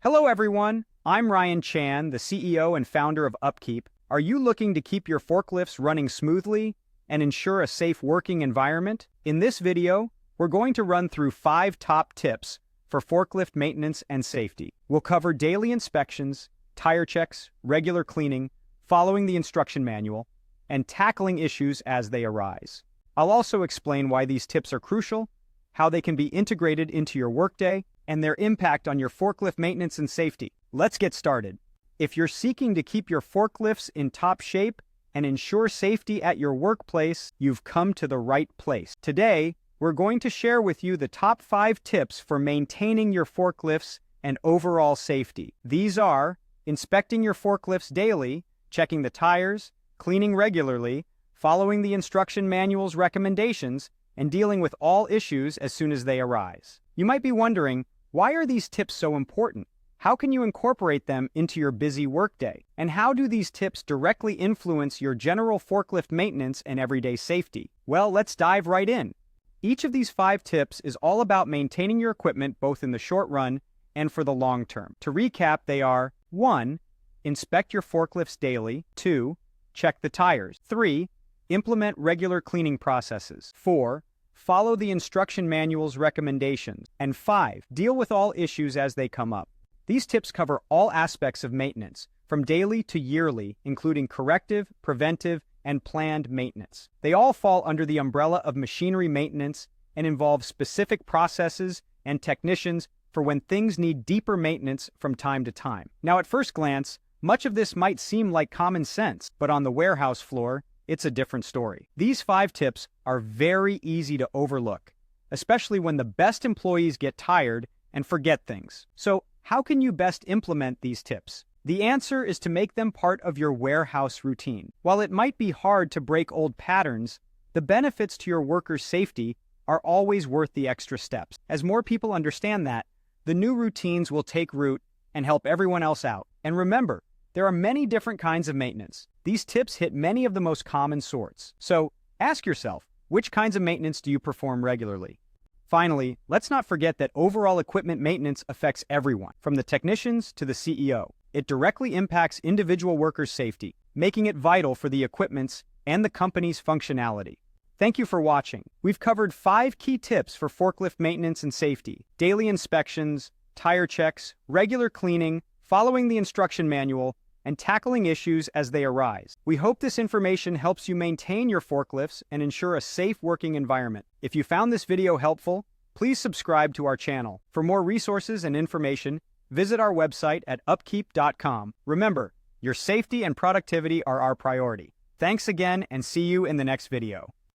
Hello everyone, I'm Ryan Chan, the CEO and founder of UpKeep. Are you looking to keep your forklifts running smoothly and ensure a safe working environment? In this video, we're going to run through 5 top tips for forklift maintenance and safety. We'll cover daily inspections, tire checks, regular cleaning, following the instruction manual, and tackling issues as they arise. I'll also explain why these tips are crucial, how they can be integrated into your workday, and their impact on your forklift maintenance and safety. Let's get started. If you're seeking to keep your forklifts in top shape and ensure safety at your workplace, you've come to the right place. Today, we're going to share with you the top 5 tips for maintaining your forklifts and overall safety. These are inspecting your forklifts daily, checking the tires, cleaning regularly, following the instruction manual's recommendations, and dealing with all issues as soon as they arise. You might be wondering, why are these tips so important? How can you incorporate them into your busy workday? And how do these tips directly influence your general forklift maintenance and everyday safety? Well, let's dive right in. Each of these 5 tips is all about maintaining your equipment both in the short run and for the long term. To recap, they are 1. Inspect your forklifts daily. 2. Check the tires. 3. Implement regular cleaning processes. 4. Follow the instruction manual's recommendations. And 5. Deal with all issues as they come up. These tips cover all aspects of maintenance, from daily to yearly, including corrective, preventive, and planned maintenance. They all fall under the umbrella of machinery maintenance and involve specific processes and technicians for when things need deeper maintenance from time to time. Now, at first glance, much of this might seem like common sense, but on the warehouse floor, it's a different story. These 5 tips are very easy to overlook, especially when the best employees get tired and forget things. So, how can you best implement these tips? The answer is to make them part of your warehouse routine. While it might be hard to break old patterns, the benefits to your workers' safety are always worth the extra steps. As more people understand that, the new routines will take root and help everyone else out. And remember, there are many different kinds of maintenance. These tips hit many of the most common sorts. So, ask yourself, which kinds of maintenance do you perform regularly? Finally, let's not forget that overall equipment maintenance affects everyone, from the technicians to the CEO. It directly impacts individual workers' safety, making it vital for the equipment's and the company's functionality. Thank you for watching. We've covered 5 key tips for forklift maintenance and safety: daily inspections, tire checks, regular cleaning, following the instruction manual, and tackling issues as they arise. We hope this information helps you maintain your forklifts and ensure a safe working environment. If you found this video helpful, please subscribe to our channel. For more resources and information, visit our website at upkeep.com. Remember, your safety and productivity are our priority. Thanks again, and see you in the next video.